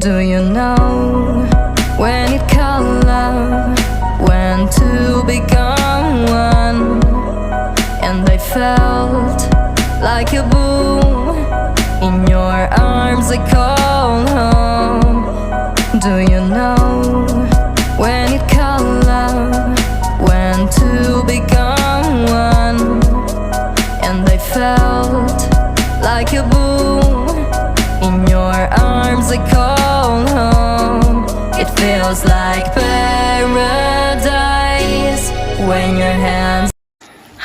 Do you know when you call love, when two become one? And I felt like a boom in your arms, I call home. Do you know when you call love, when two become one? And I felt like a boom in your arms, I call home. It feels like paradise when your hands.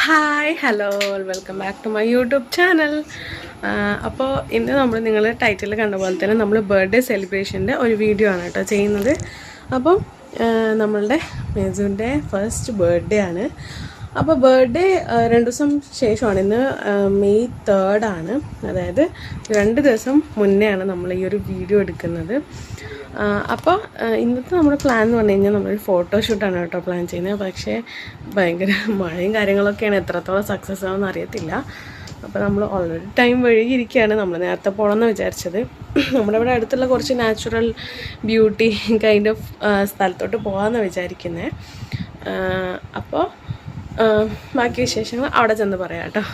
Hi hello welcome back to my YouTube channel. അപ്പോൾ ഇന്ന് നിങ്ങൾ title കണ്ട പോലെ തന്നെ നമ്മൾ birthday സെലിബ്രേഷൻ്റെ ഒരു video ആണ് കേട്ടോ ചെയ്യുന്നത്. അപ്പം നമ്മളുടെ മേസുവിൻ്റെ ഫസ്റ്റ് ബർത്ത്ഡേ ആണ്. അപ്പോൾ ബർത്ത്ഡേ 2 ദിവസം ശേഷമാണ്. ഇന്ന് മെയ് 3 ആണ്. അതായത് 2 ദിവസം മുന്നെയാണ് നമ്മൾ ഈ ഒരു വീഡിയോ എടുക്കുന്നത്. അപ്പോൾ ഇന്നത്തെ നമ്മുടെ പ്ലാൻ എന്ന് പറഞ്ഞു കഴിഞ്ഞാൽ നമ്മളൊരു ഫോട്ടോഷൂട്ടാണ് കേട്ടോ പ്ലാൻ ചെയ്യുന്നത്. പക്ഷേ ഭയങ്കര മഴയും കാര്യങ്ങളൊക്കെയാണ്, എത്രത്തോളം സക്സസ് ആവുമെന്ന് അറിയത്തില്ല. അപ്പോൾ നമ്മൾ ഓൾറെഡി ടൈം വഴുകിയിരിക്കുകയാണ്. നമ്മൾ നേരത്തെ പോകണമെന്ന് വിചാരിച്ചത്. നമ്മുടെ ഇവിടെ അടുത്തുള്ള കുറച്ച് നാച്ചുറൽ ബ്യൂട്ടി കൈൻഡ് ഓഫ് സ്ഥലത്തോട്ട് പോകാമെന്ന് വിചാരിക്കുന്നത്. അപ്പോൾ ബാക്കി വിശേഷങ്ങൾ അവിടെ ചെന്ന് പറയാം കേട്ടോ.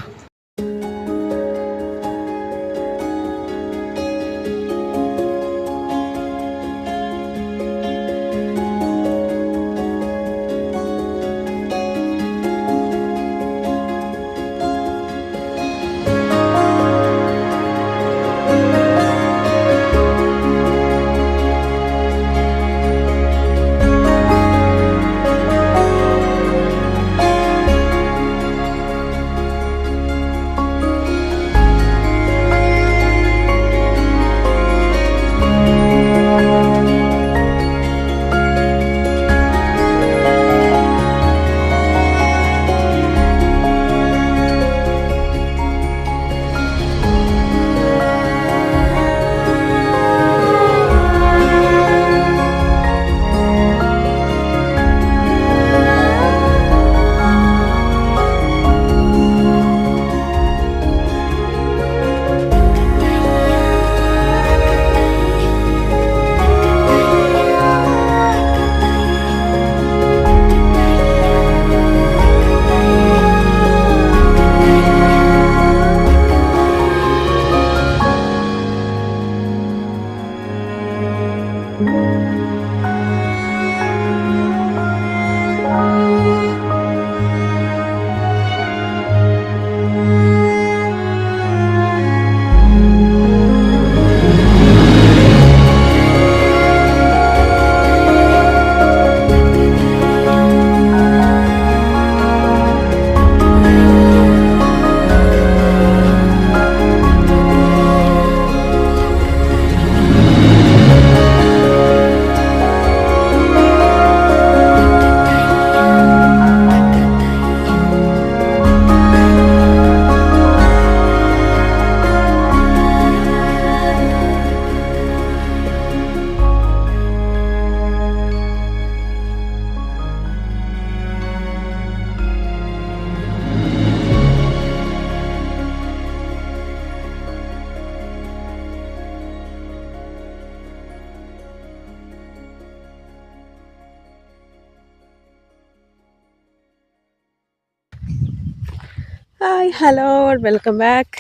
Hi hello welcome back.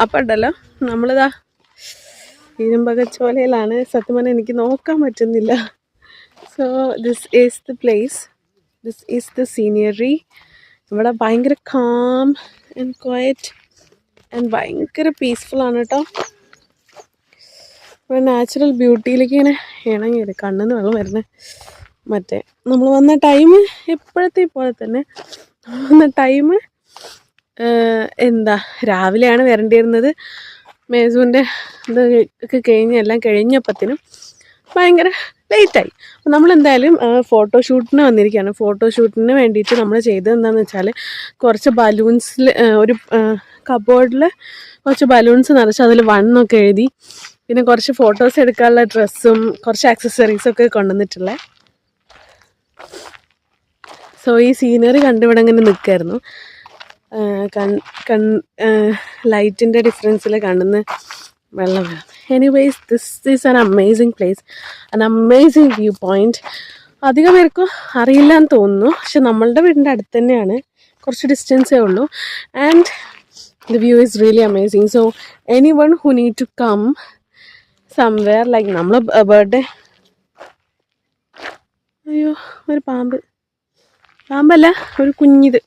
അപ്പം ഉണ്ടല്ലോ നമ്മളിതാ ഇരുമ്പകച്ചോലയിലാണ്. സത്യം പറഞ്ഞാൽ എനിക്ക് നോക്കാൻ പറ്റുന്നില്ല. So this is the place, this is the scenery. ഇവിടെ ഭയങ്കര കാം ആൻഡ് ക്വയറ്റ് ആൻഡ് ഭയങ്കര പീസ്ഫുള്ളാണ് കേട്ടോ. ഇവിടെ നാച്ചുറൽ ബ്യൂട്ടിയിലേക്ക് ഇങ്ങനെ ഇണങ്ങി വരും, കണ്ണിന്ന് വെള്ളം വരുന്നത്. മറ്റേ നമ്മൾ വന്ന ടൈം എപ്പോഴത്തെ പോലെ തന്നെ വന്ന ടൈം രാവിലെയാണ് വരേണ്ടിയിരുന്നത്. മേസുവിൻ്റെ ഇത് ഒക്കെ എല്ലാം കഴിഞ്ഞപ്പത്തിനും ഭയങ്കര ലേറ്റായി. അപ്പോൾ നമ്മളെന്തായാലും ഫോട്ടോഷൂട്ടിന് വന്നിരിക്കുകയാണ്. ഫോട്ടോഷൂട്ടിന് വേണ്ടിയിട്ട് നമ്മൾ ചെയ്തത് എന്താണെന്ന് വെച്ചാൽ കുറച്ച് ബലൂൺസിൽ ഒരു കബോർഡിൽ കുറച്ച് ബലൂൺസ് നിറച്ച് അതിൽ 1 ഒക്കെ എഴുതി, പിന്നെ കുറച്ച് ഫോട്ടോസ് എടുക്കാനുള്ള ഡ്രസ്സും കുറച്ച് ആക്സസറീസൊക്കെ കൊണ്ടുവന്നിട്ടുള്ളത്. സോ ഈ സീനറി കണ്ടിവിടെ ഇങ്ങനെ നിൽക്കുമായിരുന്നു. ലൈറ്റിൻ്റെ ഡിഫറൻസിൽ കണ്ണിന്ന് വെള്ളം വരുന്നത്. Anyways this is an amazing place, an amazing view point. അധികം പേർക്കും അറിയില്ല എന്ന് തോന്നുന്നു, പക്ഷെ നമ്മളുടെ വീടിൻ്റെ അടുത്ത് തന്നെയാണ്, കുറച്ച് ഡിസ്റ്റൻസേ ഉള്ളൂ. And the view is really amazing. So anyone who need to come somewhere like നമ്മൾ ബർത്ത്ഡേ, അയ്യോ ഒരു പാമ്പല്ല, ഒരു കുഞ്ഞിത്,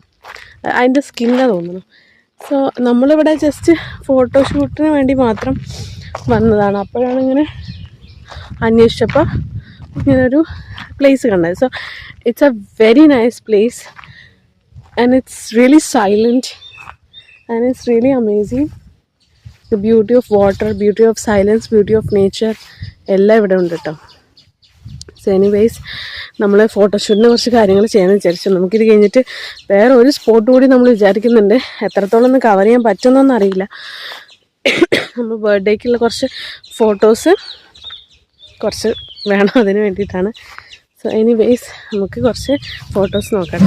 അതിൻ്റെ സ്കിന്നാണ് തോന്നുന്നു. സോ നമ്മളിവിടെ ജസ്റ്റ് ഫോട്ടോഷൂട്ടിന് വേണ്ടി മാത്രം വന്നതാണ്. അപ്പോഴാണ് ഇങ്ങനെ അന്വേഷിച്ചപ്പോൾ ഇങ്ങനൊരു പ്ലേസ് കണ്ടത്. So it's A very nice place and it's really silent and it's really amazing. The beauty of water, beauty of silence, beauty of nature എല്ലാം ഇവിടെ ഉണ്ട് കേട്ടോ. സോ എനിവേസ് നമ്മൾ ഫോട്ടോഷൂട്ടിനെ കുറച്ച് കാര്യങ്ങൾ ചെയ്യാമെന്ന് വിചാരിച്ചു. നമുക്കിത് കഴിഞ്ഞിട്ട് വേറെ ഒരു സ്പോട്ട് കൂടി നമ്മൾ വിചാരിക്കുന്നുണ്ട്. എത്രത്തോളം ഒന്ന് കവർ ചെയ്യാൻ പറ്റുമെന്നൊന്നും അറിയില്ല. നമ്മൾ ബർത്ത്ഡേക്കുള്ള കുറച്ച് ഫോട്ടോസ് കുറച്ച് വേണം, അതിന് വേണ്ടിയിട്ടാണ്. സോ എനിവേസ് നമുക്ക് കുറച്ച് ഫോട്ടോസ് നോക്കാം.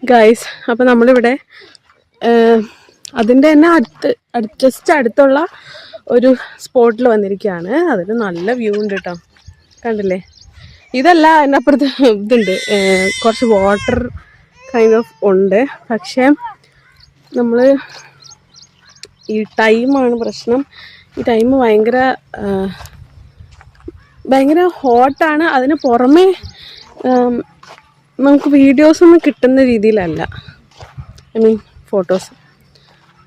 ഗൈസ്, അപ്പോൾ നമ്മളിവിടെ അതിൻ്റെ തന്നെ ജസ്റ്റ് അടുത്തുള്ള ഒരു സ്പോട്ടിൽ വന്നിരിക്കുകയാണ്. അതിന് നല്ല വ്യൂ ഉണ്ട് കേട്ടോ, കണ്ടില്ലേ? ഇതല്ല, അതിനപ്പുറത്ത് ഇതുണ്ട്, കുറച്ച് വാട്ടർ കൈൻഡ് ഓഫ് ഉണ്ട്. പക്ഷേ നമ്മൾ ഈ ടൈമാണ് പ്രശ്നം. ഈ ടൈം ഭയങ്കര ഹോട്ടാണ്. അതിന് പുറമേ നമുക്ക് വീഡിയോസൊന്നും കിട്ടുന്ന രീതിയിലല്ല, ഐ മീൻ ഫോട്ടോസ്.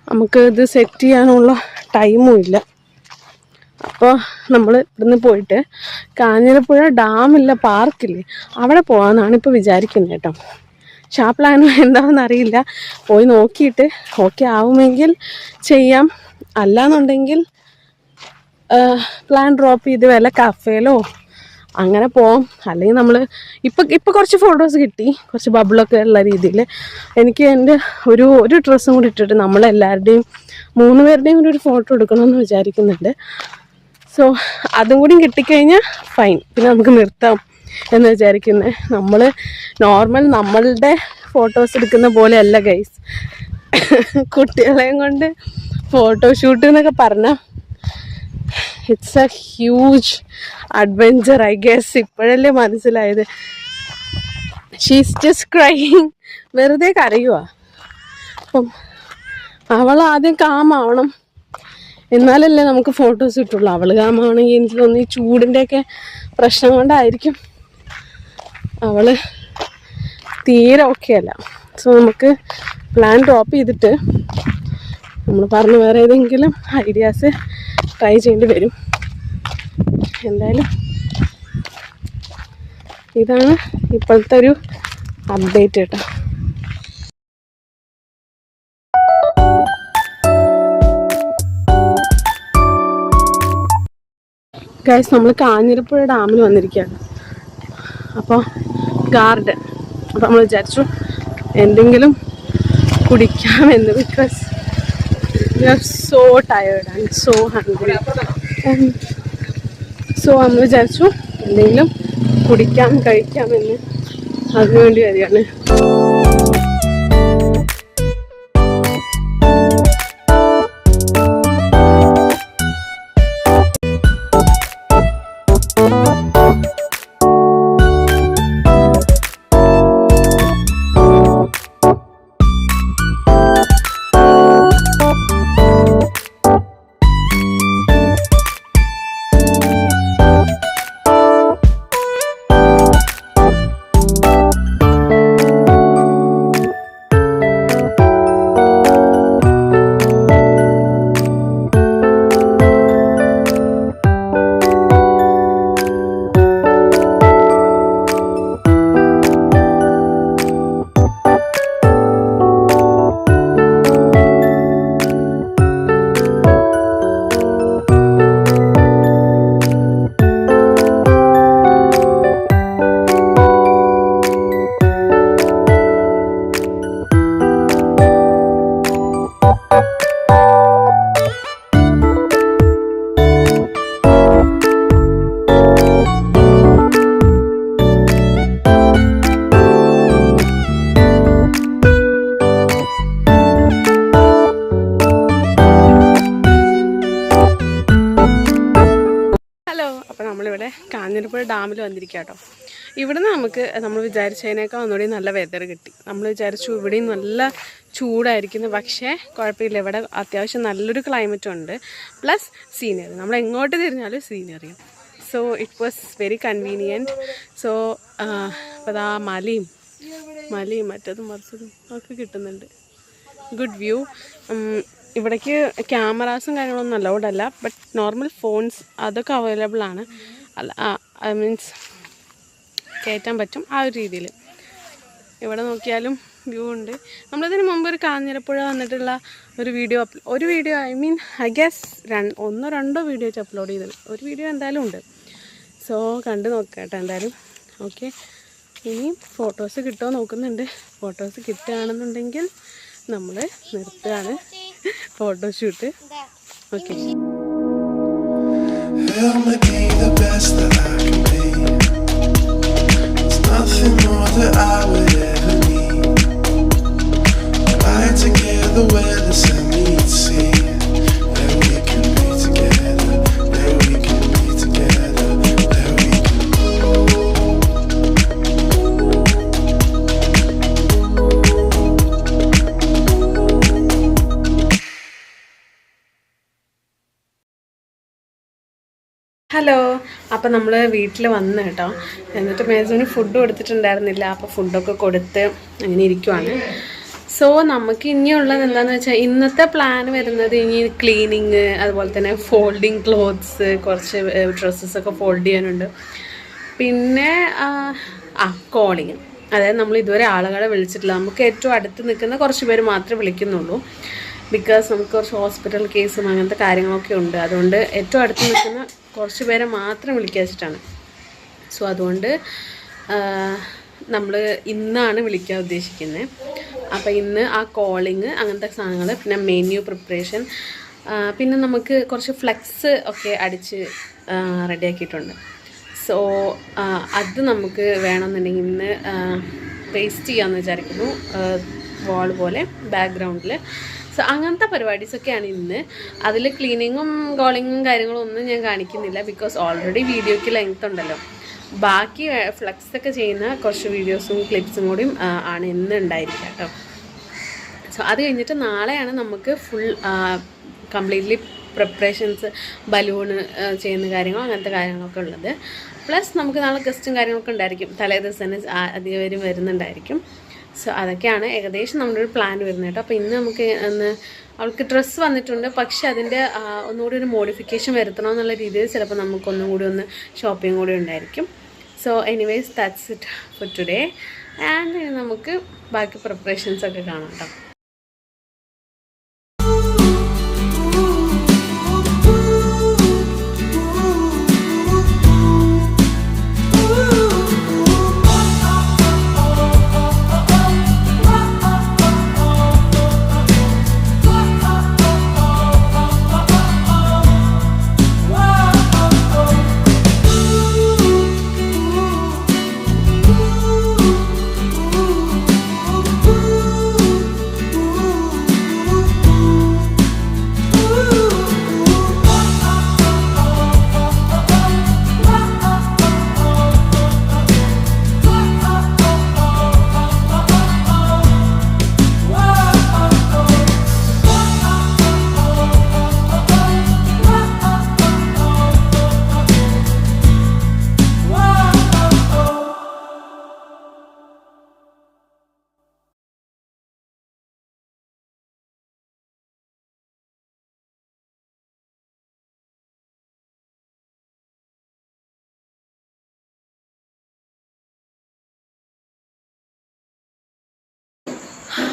നമുക്ക് ഇത് സെറ്റ് ചെയ്യാനുള്ള ടൈമും ഇല്ല. അപ്പോൾ നമ്മൾ ഇവിടുന്ന് പോയിട്ട് കാഞ്ഞിരപ്പുഴ ഡാമില്ല, പാർക്കില്ലേ, അവിടെ പോകാമെന്നാണ് ഇപ്പോൾ വിചാരിക്കുന്നത് കേട്ടോ. പക്ഷെ ആ പ്ലാൻ എന്താണെന്ന് അറിയില്ല. പോയി നോക്കിയിട്ട് ഓക്കെ ആവുമെങ്കിൽ ചെയ്യാം, അല്ലാന്നുണ്ടെങ്കിൽ പ്ലാൻ ഡ്രോപ്പ് ചെയ്ത് വല്ല കഫേയിലോ അങ്ങനെ പോവാം. അല്ലെങ്കിൽ നമ്മൾ ഇപ്പം കുറച്ച് ഫോട്ടോസ് കിട്ടി, കുറച്ച് ബബിളൊക്കെ ഉള്ള രീതിയിൽ. എനിക്ക് എൻ്റെ ഒരു ഡ്രസ്സും കൂടി ഇട്ടിട്ട് നമ്മളെല്ലാവരുടെയും 3 പേരുടെയും കൂടി ഒരു ഫോട്ടോ എടുക്കണമെന്ന് വിചാരിക്കുന്നുണ്ട്. സോ അതും കൂടി കിട്ടിക്കഴിഞ്ഞാൽ ഫൈൻ, പിന്നെ നമുക്ക് നിർത്താം എന്ന് വിചാരിക്കുന്നത്. നമ്മൾ നോർമൽ നമ്മളുടെ ഫോട്ടോസ് എടുക്കുന്ന പോലെയല്ല ഗൈസ്, കുട്ടികളെയും കൊണ്ട് ഫോട്ടോഷൂട്ട് എന്നൊക്കെ പറഞ്ഞാൽ it's a huge adventure I guess. ഇപ്പോഴല്ലേ മനസ്സിലായത്. ഷീസ് ജസ്റ്റ് ക്രൈയിങ്, വെറുതെ കരയുവാ. അപ്പം അവൾ ആദ്യം കാമാവണം, എന്നാലല്ലേ നമുക്ക് ഫോട്ടോസ് കിട്ടുള്ളൂ. അവൾ കാമാവണമെങ്കിൽ എനിക്ക് തോന്നി ചൂടിൻ്റെയൊക്കെ പ്രശ്നം കൊണ്ടായിരിക്കും അവൾ തീരെ ഓക്കെ അല്ല. സോ നമുക്ക് പ്ലാൻ ഡ്രോപ്പ് ചെയ്തിട്ട് നമ്മൾ പറഞ്ഞ വേറെ ഏതെങ്കിലും ഐഡിയാസ് ട്രൈ ചെയ്യേണ്ടി വരും. എന്തായാലും ഇതാണ് ഇപ്പോഴത്തെ ഒരു അപ്ഡേറ്റ് കേട്ടോ. ഗൈസ്, നമ്മൾ കാഞ്ഞിരപ്പുഴ ഡാമിൽ വന്നിരിക്കുകയാണ്. അപ്പോൾ ഗാർഡൻ, അപ്പോൾ നമ്മൾ വിചാരിച്ചു എന്തെങ്കിലും കുടിക്കാമെന്ന്. Because we are so tired and so hungry. So നമ്മൾ വിചാരിച്ചു എന്തെങ്കിലും കുടിക്കാം കഴിക്കാമെന്ന്, അതിനുവേണ്ടി വരികയാണ്. നമ്മളിവിടെ കാഞ്ഞിരപ്പുഴ ഡാമിൽ വന്നിരിക്കുക കേട്ടോ. ഇവിടുന്ന് നമ്മൾ വിചാരിച്ചതിനേക്കാൾ ഒന്നുകൂടി നല്ല വെതർ കിട്ടി. നമ്മൾ വിചാരിച്ചു ഇവിടെയും നല്ല ചൂടായിരിക്കുന്നു, പക്ഷേ കുഴപ്പമില്ല, ഇവിടെ അത്യാവശ്യം നല്ലൊരു ക്ലൈമറ്റ് ഉണ്ട്. പ്ലസ് സീനറി, നമ്മൾ എങ്ങോട്ട് തിരിഞ്ഞാലും സീനറിയും. So it was very convenient. So അപ്പോൾ അതാ മലയും മറ്റതും മറിച്ചതും ഒക്കെ കിട്ടുന്നുണ്ട്. Good view. ഇവിടേക്ക് ക്യാമറാസും കാര്യങ്ങളൊന്നും അലൗഡ് അല്ല, ബട്ട് നോർമൽ ഫോൺസ് അതൊക്കെ അവൈലബിൾ ആണ്. അല്ല മീൻസ് കയറ്റാൻ പറ്റും ആ ഒരു രീതിയിൽ. ഇവിടെ നോക്കിയാലും വ്യൂ ഉണ്ട്. നമ്മളിതിന് മുമ്പ് ഒരു കാഞ്ഞിരപ്പുഴ വന്നിട്ടുള്ള ഒരു video I mean I guess 1-2 videos upload ചെയ്തത്. ഒരു വീഡിയോ എന്തായാലും ഉണ്ട്. സോ കണ്ടു നോക്കാം എന്തായാലും. ഓക്കെ, ഇനി ഫോട്ടോസ് കിട്ടുമോ നോക്കുന്നുണ്ട്. ഫോട്ടോസ് കിട്ടുകയാണെന്നുണ്ടെങ്കിൽ നമ്മൾ നിർത്തുകയാണ് photoshoot. Okay, nothing more that I would ever need. Lie together where the sun meets sea. Where we can be together. Where we can be together. Where we can. Hello, അപ്പം നമ്മൾ വീട്ടിൽ വന്ന് കേട്ടോ. എന്നിട്ട് മേസൂന് food കൊടുത്തിട്ടുണ്ടായിരുന്നില്ല. അപ്പോൾ ഫുഡൊക്കെ കൊടുത്ത് അങ്ങനെ ഇരിക്കുവാണ്. സോ നമുക്ക് ഇനിയുള്ളത് എന്താണെന്ന് വെച്ചാൽ ഇന്നത്തെ പ്ലാൻ വരുന്നത് ഇനി ക്ലീനിങ്, അതുപോലെ തന്നെ ഫോൾഡിങ് ക്ലോത്ത്സ്, കുറച്ച് ഡ്രസ്സസൊക്കെ ഫോൾഡ് ചെയ്യാനുണ്ട്. പിന്നെ കോളിങ്, അതായത് നമ്മൾ ഇതുവരെ ആളുകളെ വിളിച്ചിട്ടില്ല. നമുക്ക് ഏറ്റവും അടുത്ത് നിൽക്കുന്ന കുറച്ച് പേര് മാത്രമേ വിളിക്കുന്നുള്ളൂ. ബിക്കോസ് നമുക്ക് കുറച്ച് ഹോസ്പിറ്റൽ കേസും അങ്ങനത്തെ കാര്യങ്ങളൊക്കെ ഉണ്ട്. അതുകൊണ്ട് ഏറ്റവും അടുത്ത് നിൽക്കുന്ന കുറച്ച് പേരെ മാത്രം വിളിക്കാൻ വെച്ചിട്ടാണ്. സോ അതുകൊണ്ട് നമ്മൾ ഇന്നാണ് വിളിക്കാൻ ഉദ്ദേശിക്കുന്നത്. അപ്പോൾ ഇന്ന് ആ കോളിങ് അങ്ങനത്തെ സാധനങ്ങൾ, പിന്നെ മെനു പ്രിപ്പറേഷൻ, പിന്നെ നമുക്ക് കുറച്ച് ഫ്ലെക്സ് ഒക്കെ അടിച്ച് റെഡിയാക്കിയിട്ടുണ്ട്. സോ അത് നമുക്ക് വേണമെന്നുണ്ടെങ്കിൽ ഇന്ന് പേസ്റ്റ് ചെയ്യാമെന്ന് വിചാരിക്കുന്നു, വാൾ പോലെ ബാക്ക്ഗ്രൗണ്ടിൽ. സോ അങ്ങനത്തെ പരിപാടീസൊക്കെയാണ് ഇന്ന്. അതിൽ ക്ലീനിങ്ങും കോളിങ്ങും കാര്യങ്ങളും ഒന്നും ഞാൻ കാണിക്കുന്നില്ല, ബിക്കോസ് ഓൾറെഡി വീഡിയോയ്ക്ക് ലെങ്ത് ഉണ്ടല്ലോ. ബാക്കി ഫ്ലെക്സൊക്കെ ചെയ്യുന്ന കുറച്ച് വീഡിയോസും ക്ലിപ്സും കൂടിയും ആണ് ഇന്ന് ഉണ്ടായിരിക്കുക കേട്ടോ. സോ അത് കഴിഞ്ഞിട്ട് നാളെയാണ് നമുക്ക് ഫുൾ കംപ്ലീറ്റ്ലി പ്രിപ്പറേഷൻസ്, ബലൂണ് ചെയ്യുന്ന കാര്യങ്ങളും അങ്ങനത്തെ കാര്യങ്ങളൊക്കെ ഉള്ളത്. പ്ലസ് നമുക്ക് നാളെ ഗസ്റ്റും കാര്യങ്ങളൊക്കെ ഉണ്ടായിരിക്കും, തലേ ദിവസം തന്നെ അധികം പേരും വരുന്നുണ്ടായിരിക്കും. സോ അതൊക്കെയാണ് ഏകദേശം നമ്മുടെ ഒരു പ്ലാൻ വരുന്നത് കേട്ടോ. അപ്പോൾ ഇന്ന് നമുക്ക് അവൾക്ക് ഡ്രസ്സ് വന്നിട്ടുണ്ട്, പക്ഷെ അതിൻ്റെ ഒന്നുകൂടി ഒരു മോഡിഫിക്കേഷൻ വരുത്തണം എന്നുള്ള രീതിയിൽ ചിലപ്പോൾ നമുക്കൊന്നും കൂടി ഒന്ന് ഷോപ്പിംഗ് കൂടി ഉണ്ടായിരിക്കും. So anyways that's it for today. And നമുക്ക് ബാക്കി പ്രിപ്പറേഷൻസൊക്കെ കാണാം കേട്ടോ.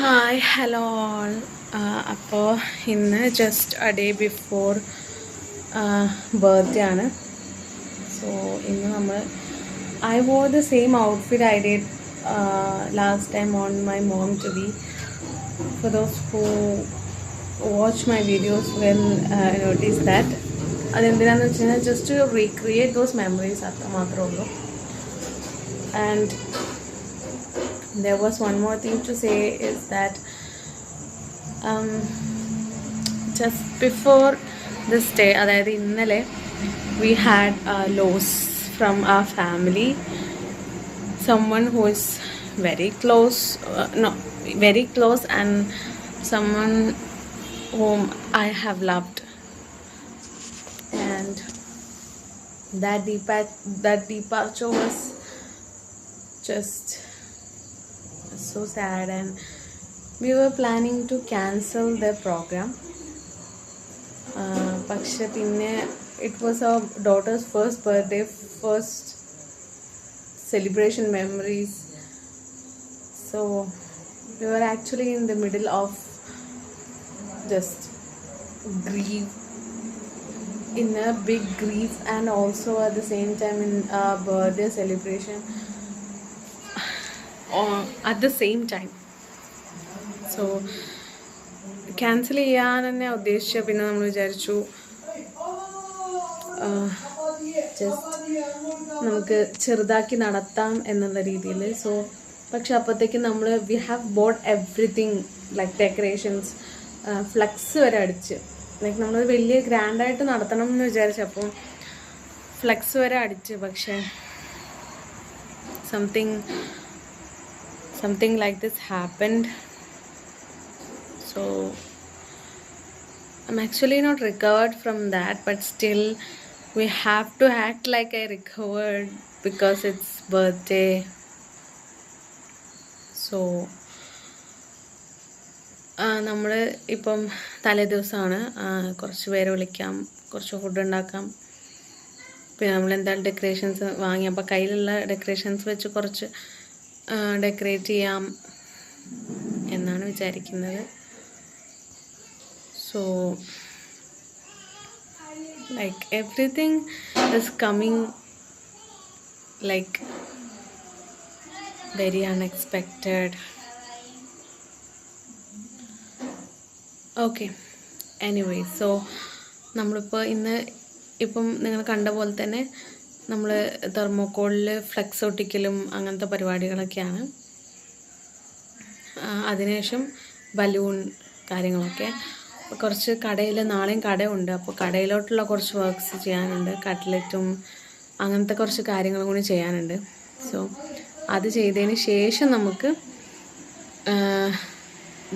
Hi hello all. അപ്പോൾ ഇന്ന് just A day before birthday ആണ്. സോ ഇന്ന് നമ്മൾ I wore the same outfit I did last time on my mom to be. For those who watch my videos will notice that. അതെന്തിനാന്ന് വെച്ച് കഴിഞ്ഞാൽ just to recreate those memories, അത്ര മാത്രമേ ഉള്ളൂ. And there was one more thing to say is that just before this day, അതായത് ഇന്നലെ, we had a loss from our family, someone who is very close, and someone whom I have loved, and that departure was just so sad, and we were planning to cancel the program. പക്ഷെ പിന്നെ it was our daughter's first birthday, first celebration memories, so we were actually in the middle of just grief, in a big grief, and also at the same time in a birthday celebration at the same time. So cancel ചെയ്യാൻ തന്നെ ഉദ്ദേശിച്ച, പിന്നെ നമ്മൾ വിചാരിച്ചു just നമുക്ക് ചെറുതാക്കി നടത്താം എന്നുള്ള രീതിയിൽ. സോ പക്ഷെ അപ്പോഴത്തേക്കും നമ്മൾ we have bought everything, like decorations, flux വരെ അടിച്ച്, ലൈക്ക് നമ്മൾ വലിയ ഗ്രാൻഡായിട്ട് നടത്തണം എന്ന് വിചാരിച്ചപ്പോൾ ഫ്ലക്സ് വരെ അടിച്ച്. പക്ഷേ something like this happened. So I'm actually not recovered from that, but still we have to act like I recovered because it's birthday. So നമ്മൾ ഇപ്പം തലേ ദിവസമാണ്, കുറച്ച് പേരെ വിളിക്കാം, കുറച്ച് ഫുഡ് ഉണ്ടാക്കാം, പിന്നെ നമ്മളെന്തായാലും ഡെക്കറേഷൻസ് വാങ്ങി, അപ്പോൾ കയ്യിലുള്ള ഡെക്കറേഷൻസ് വെച്ച് കുറച്ച് ഡെക്കറേറ്റ് ചെയ്യാം എന്നാണ് വിചാരിക്കുന്നത്. So like everything is coming like very unexpected. Okay, anyway, so നമ്മളിപ്പോൾ ഇപ്പം നിങ്ങൾ കണ്ട പോലെ തന്നെ നമ്മൾ തെർമോക്കോളിൽ ഫ്ലെക്സ് ഒട്ടിക്കലും അങ്ങനത്തെ പരിപാടികളൊക്കെയാണ്. അതിനുശേഷം ബലൂൺ കാര്യങ്ങളൊക്കെ. കുറച്ച് കടയിൽ നാളെയും കടയുണ്ട്, അപ്പോൾ കടയിലോട്ടുള്ള കുറച്ച് വർക്ക്സ് ചെയ്യാനുണ്ട്. കട്ട്ലറ്റും അങ്ങനത്തെ കുറച്ച് കാര്യങ്ങളും കൂടി ചെയ്യാനുണ്ട്. സോ അത് ചെയ്തതിന് ശേഷം നമുക്ക്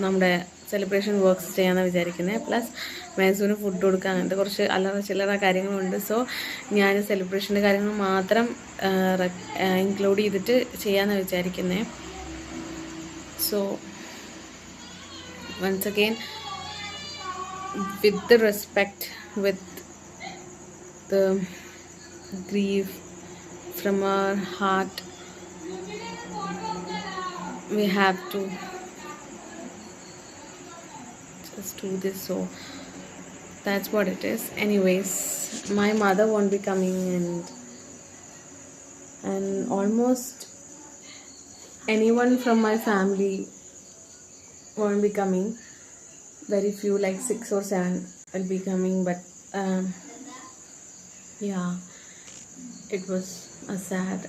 നമ്മുടെ സെലിബ്രേഷൻ വർക്ക്സ് ചെയ്യാമെന്നാണ് വിചാരിക്കുന്നത്. പ്ലസ് മേസൂന് ഫുഡ് കൊടുക്കുക, അങ്ങനത്തെ കുറച്ച് അല്ലറ ചില്ലറ കാര്യങ്ങളുണ്ട്. സോ ഞാൻ സെലിബ്രേഷൻ്റെ കാര്യങ്ങൾ മാത്രം ഇൻക്ലൂഡ് ചെയ്തിട്ട് ചെയ്യാമെന്നാണ് വിചാരിക്കുന്നത്. So once again, with the respect, with the grief from our heart, we have to just do this. So that's what it is. Anyways, my mother won't be coming, and almost anyone from my family won't be coming. Very few, like 6 or 7 will be coming, but yeah, it was a sad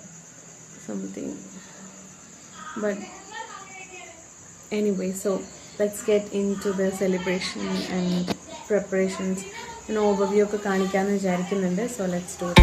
something. But anyway, so let's get into the celebration and preparations. Overview ഒക്കെ കാണിക്കാമെന്ന് വിചാരിക്കുന്നുണ്ട്. So let's do it.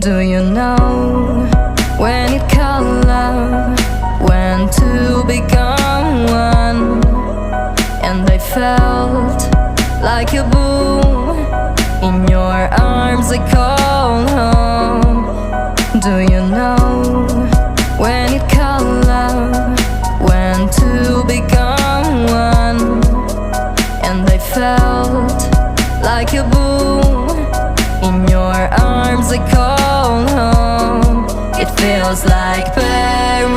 Do you know when you call love, when to become one? And I felt like a boom in your arms, I call home. Do you know when you call love, when to become one? And I felt like a boom in your arms, I call home. It feels like paradise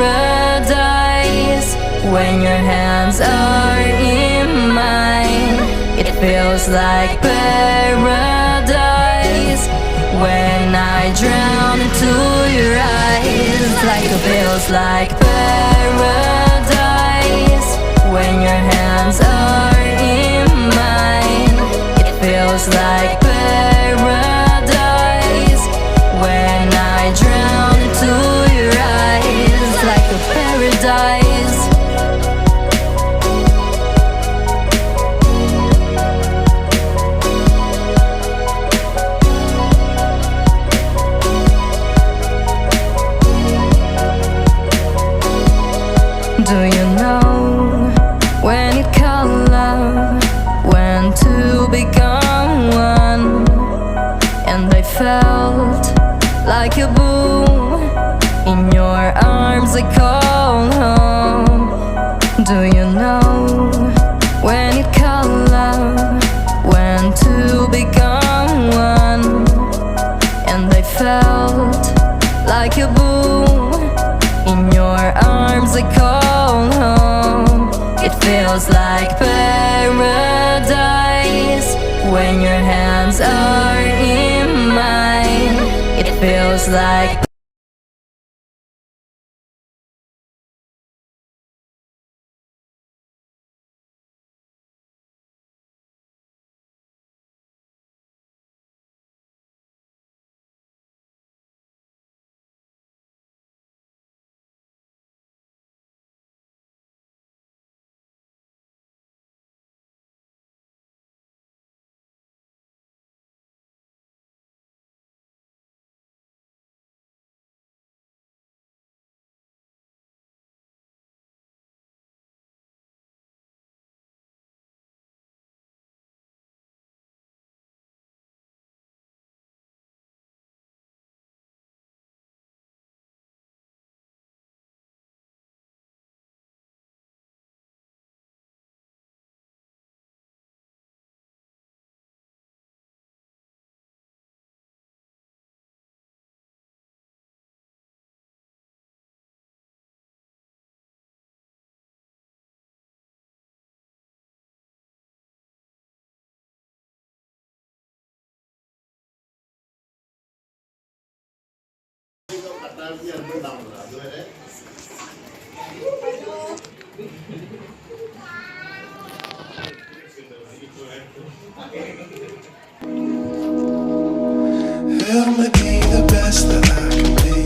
when your hands are in mine. It feels like paradise when I drown into your eyes. Like it feels like paradise when your hands are in mine. It feels like paradise when I drown into your eyes. Like a paradise. Do you know when you call love, when to become one? And I felt like a boom in your arms, I call home. Do you know when you call love, when to become one? And I felt like a boom in your arms, I call home. It feels like paradise when your hands are in mine. It feels like Help me be the best that I can be.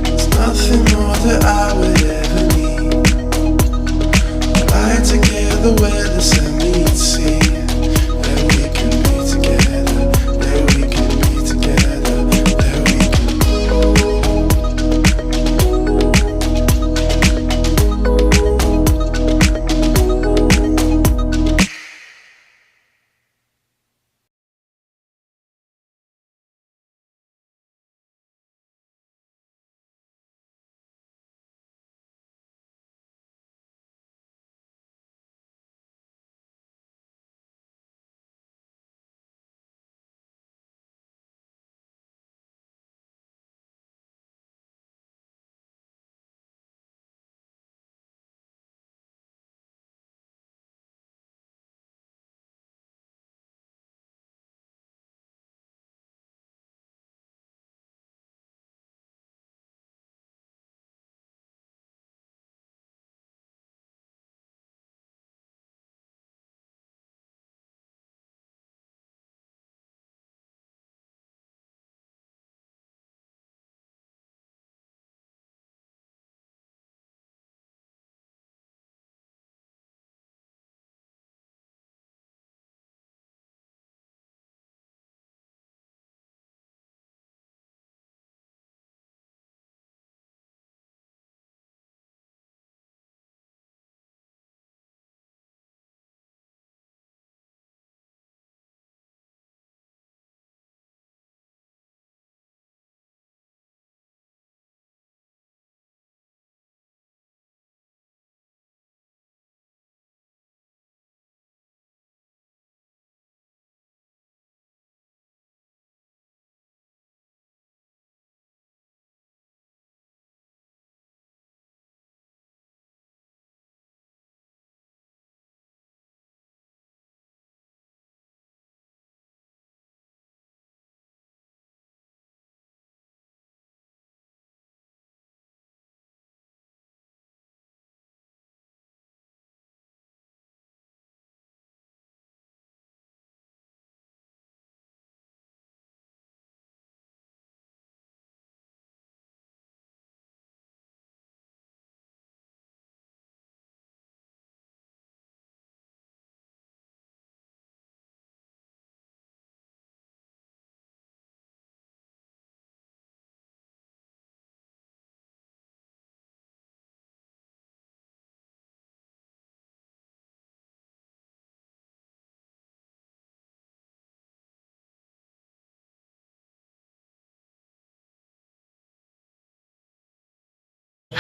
There's nothing more that I would ever need. Fly together where the sun meets sea. Where we can be together. Where we can be together. Where we can.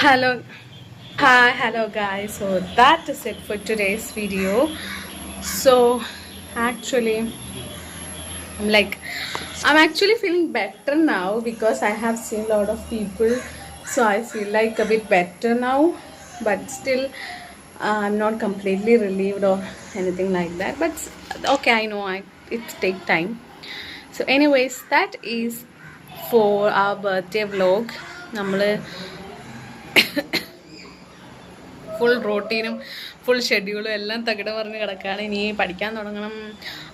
Hello guys, so that is it for today's video. So actually I'm actually feeling better now because I have seen a lot of people, so I feel like a bit better now, but still I'm not completely relieved or anything like that, but okay, I know it take time. So anyways, that is for our birthday vlog. നമ്മള് full റൂട്ടീനും full ഷെഡ്യൂളും എല്ലാം തകിട പറഞ്ഞ് കിടക്കുകയാണ്. ഇനി പഠിക്കാൻ തുടങ്ങണം,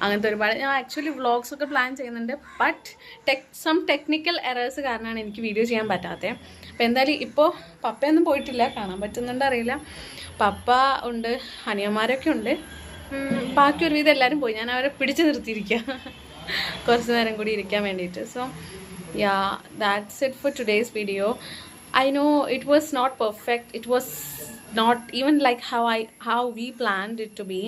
അങ്ങനത്തെ ഒരുപാട്. ഞാൻ ആക്ച്വലി വ്ളോഗ്സൊക്കെ പ്ലാൻ ചെയ്യുന്നുണ്ട്, ബട്ട് സം ടെക്നിക്കൽ എറേഴ്സ് കാരണമാണ് എനിക്ക് വീഡിയോ ചെയ്യാൻ പറ്റാത്തത്. അപ്പോൾ എന്തായാലും ഇപ്പോൾ പപ്പയൊന്നും പോയിട്ടില്ല, കാണാൻ പറ്റുന്നുണ്ടോ അറിയില്ല. പപ്പ ഉണ്ട്, അനിയന്മാരൊക്കെ ഉണ്ട്, ബാക്കി ഒരുവിധം എല്ലാവരും പോയി. ഞാൻ അവരെ പിടിച്ച് നിർത്തിയിരിക്കുക കുറച്ച് നേരം കൂടി ഇരിക്കാൻ വേണ്ടിയിട്ട്. So yeah, that's it for today's video. I know it was not perfect, it was not even like how we planned it to be,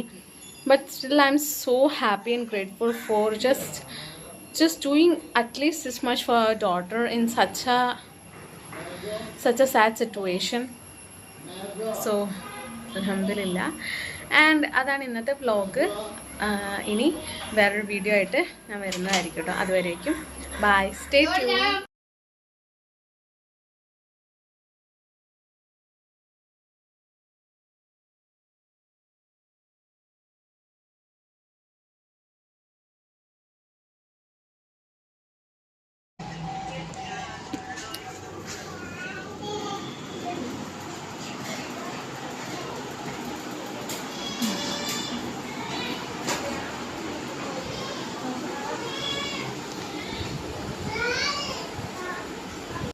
but still I'm so happy and grateful for just doing at least this much for our daughter in such a sad situation. So alhamdulillah. And അതാണ് ഇന്നത്തെ vlog. ഇനി വേറൊരു video ആയിട്ട് ഞാൻ വരുന്നതായിരിക്കും കേട്ടോ. അതുവരേക്കും by, stay tune.